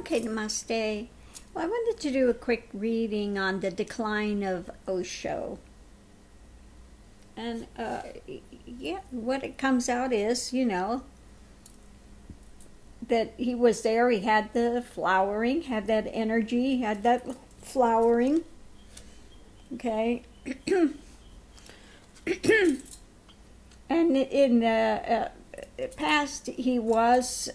Okay, namaste. Well, I wanted to do a quick reading on the decline of Osho. And, what it comes out is, that he was there, he had the flowering, had that energy, had that flowering. Okay. And in the past, he was,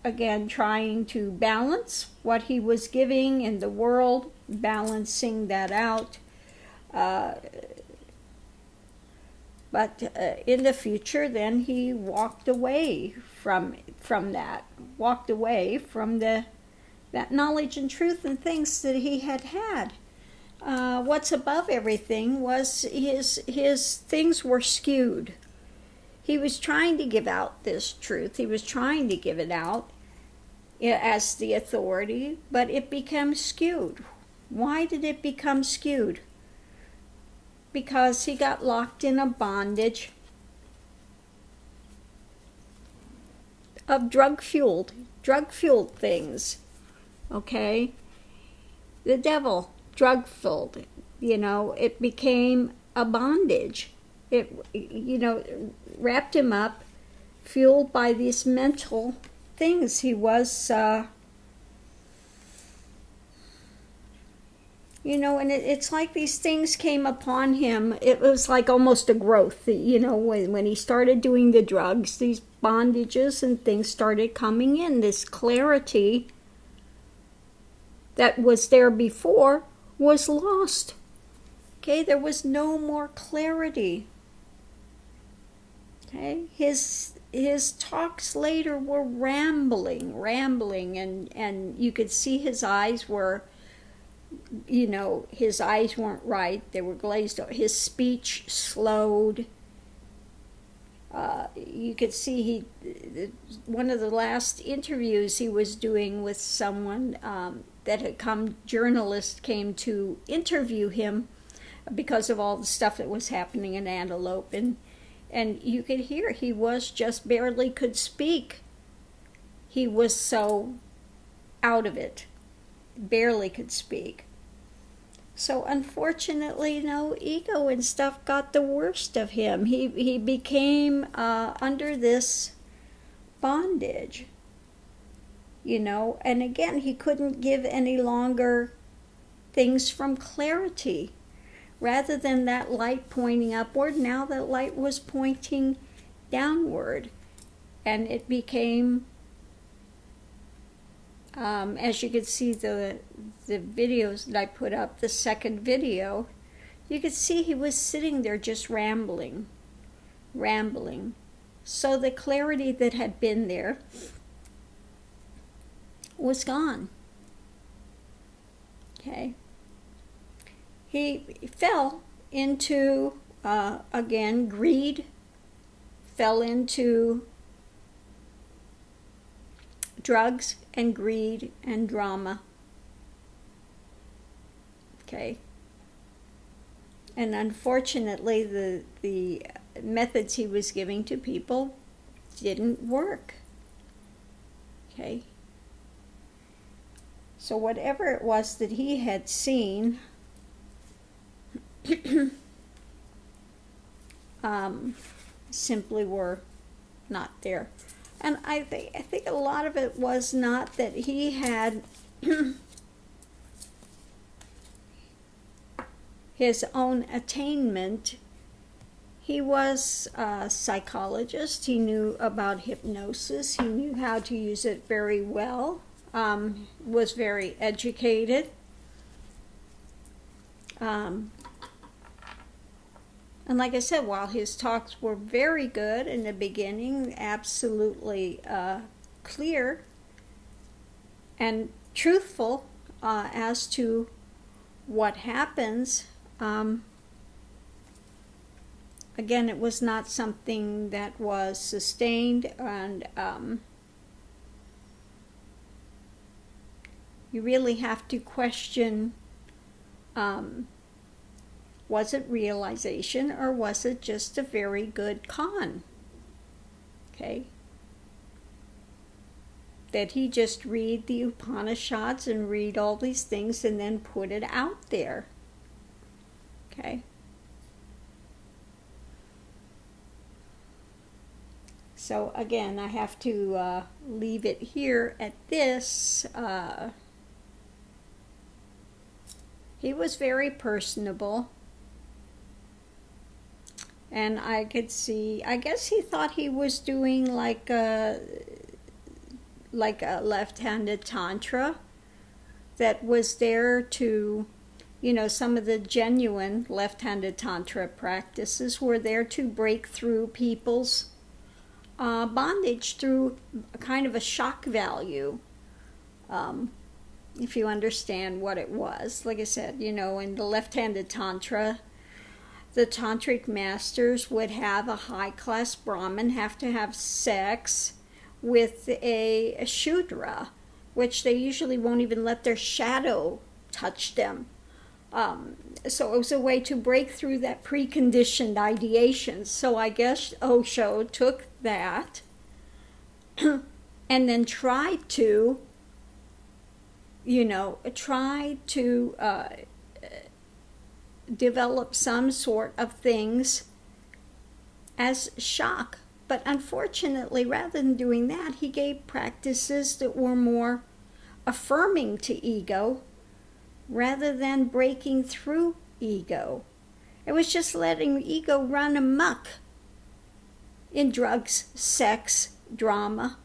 again, trying to balance what he was giving in the world, balancing that out. But in the future, then he walked away from that, walked away from that knowledge and truth and things that he had. What's above everything was his things were skewed. He was trying to give out this truth. He was trying to give it out as the authority, but it became skewed. Why did it become skewed? Because he got locked in a bondage of drug-fueled things. Okay? The devil, drug-fueled. It became a bondage. It, wrapped him up, fueled by these mental things. He was, and it's like these things came upon him. It was like almost a growth, when he started doing the drugs, these bondages and things started coming in. This clarity that was there before was lost. Okay, there was no more clarity. Okay, his talks later were rambling, and you could see his eyes were, his eyes weren't right. They were glazed over. His speech slowed. You could see one of the last interviews he was doing with someone that had journalist came to interview him because of all the stuff that was happening in Antelope, and you could hear he was just barely could speak. He was so out of it, barely could speak. So unfortunately, ego and stuff got the worst of him. He became under this bondage, and again, he couldn't give any longer things from clarity. Rather than that light pointing upward, now that light was pointing downward. And it became, as you could see the videos that I put up, the second video, you could see he was sitting there just rambling. So the clarity that had been there was gone. Okay. He fell into, again, greed, fell into drugs and greed and drama. Okay. And unfortunately, the methods he was giving to people didn't work. Okay. So whatever it was that he had seen, simply were not there. And I think a lot of it was not that he had his own attainment. He was a psychologist. He knew about hypnosis. He knew how to use it very well. Was very educated. And like I said, while his talks were very good in the beginning, absolutely clear and truthful as to what happens, again, it was not something that was sustained, and you really have to question, was it realization or was it just a very good con? Okay. that he just read the Upanishads and read all these things and then put it out there. Okay. So again, I have to leave it here at this. He was very personable. And I could see, I guess he thought he was doing like a left-handed tantra that was there to, some of the genuine left-handed tantra practices were there to break through people's bondage through a kind of a shock value, if you understand what it was. Like I said, in the left-handed tantra, the tantric masters would have a high-class Brahmin have to have sex with a Shudra, which they usually won't even let their shadow touch them. So it was a way to break through that preconditioned ideation. So I guess Osho took that and then tried to, develop some sort of things as shock. But unfortunately, rather than doing that, he gave practices that were more affirming to ego rather than breaking through ego. It was just letting ego run amok in drugs, sex, drama,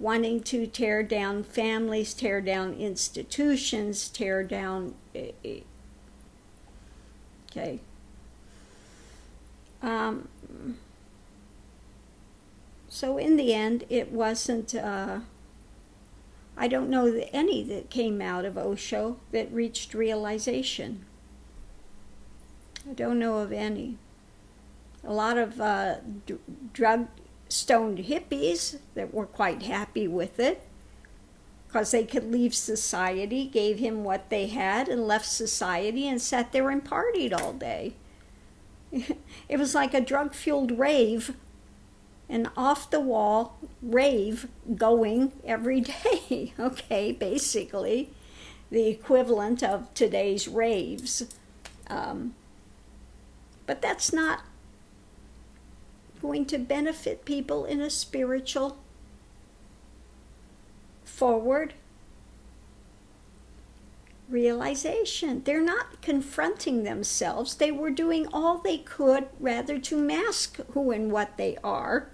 wanting to tear down families, tear down institutions, tear down... Okay. So in the end, it wasn't... I don't know any that came out of Osho that reached realization. I don't know of any. A lot of drug-stoned hippies that were quite happy with it because they could leave society, gave him what they had and left society and sat there and partied all day. It was like a drug-fueled rave, an off-the-wall rave going every day, okay, basically the equivalent of today's raves. But that's not going to benefit people in a spiritual forward realization. They're not confronting themselves. They were doing all they could rather to mask who and what they are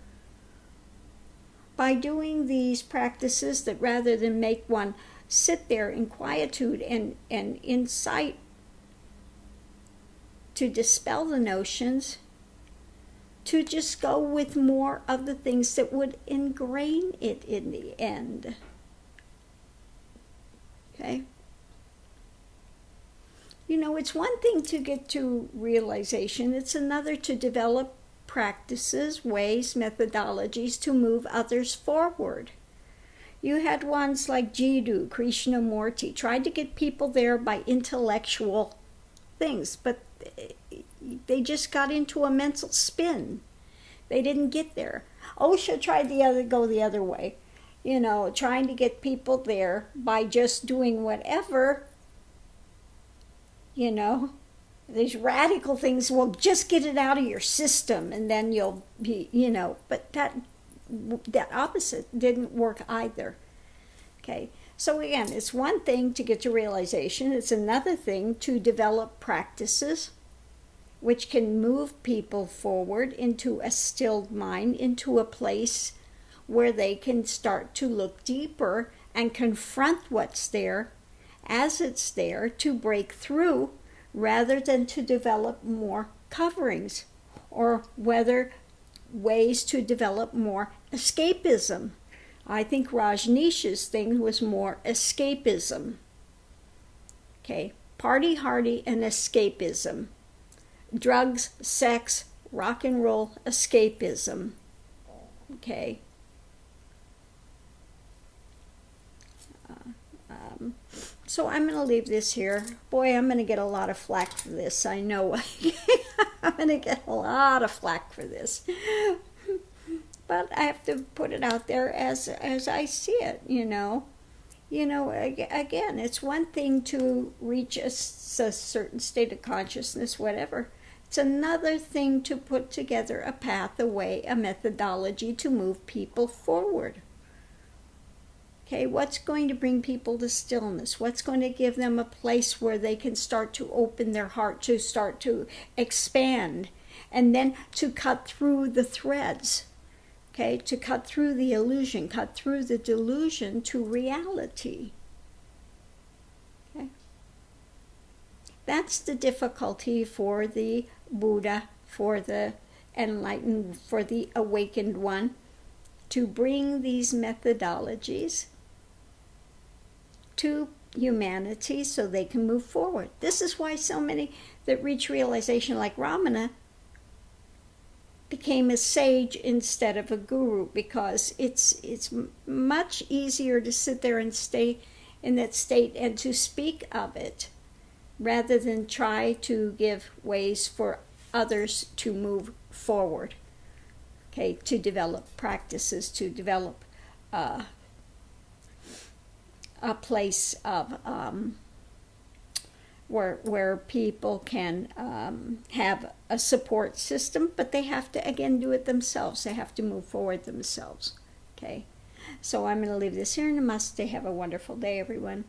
by doing these practices that rather than make one sit there in quietude and insight to dispel the notions, to just go with more of the things that would ingrain it in the end. Okay? It's one thing to get to realization. It's another to develop practices, ways, methodologies to move others forward. You had ones like Jiddu, Krishnamurti, tried to get people there by intellectual things, but they just got into a mental spin. They didn't get there. Osho tried go the other way, trying to get people there by just doing whatever, these radical things. Well, just get it out of your system and then you'll be, but that opposite didn't work either. Okay. So again, it's one thing to get to realization. It's another thing to develop practices which can move people forward into a stilled mind, into a place where they can start to look deeper and confront what's there as it's there, to break through rather than to develop more coverings, or whether ways to develop more escapism. I think Rajneesh's thing was more escapism. Okay, party hardy and escapism. Drugs, sex, rock and roll, escapism. Okay. So I'm going to leave this here. Boy, I'm going to get a lot of flack for this. I know I'm going to get a lot of flack for this. but I have to put it out there as I see it, again, it's one thing to reach a certain state of consciousness, whatever. It's another thing to put together a path, a way, a methodology to move people forward. Okay, what's going to bring people to stillness? What's going to give them a place where they can start to open their heart, to start to expand, and then to cut through the threads, okay, to cut through the illusion, cut through the delusion to reality. Okay? That's the difficulty for the Buddha, for the enlightened, for the awakened one, to bring these methodologies to humanity so they can move forward. This is why so many that reach realization, like Ramana, became a sage instead of a guru, because it's much easier to sit there and stay in that state and to speak of it rather than try to give ways for others to move forward, okay, to develop practices, to develop a place of where people can have a support system, but they have to, again, do it themselves. They have to move forward themselves. Okay, so I'm going to leave this here. Namaste. Have a wonderful day, everyone.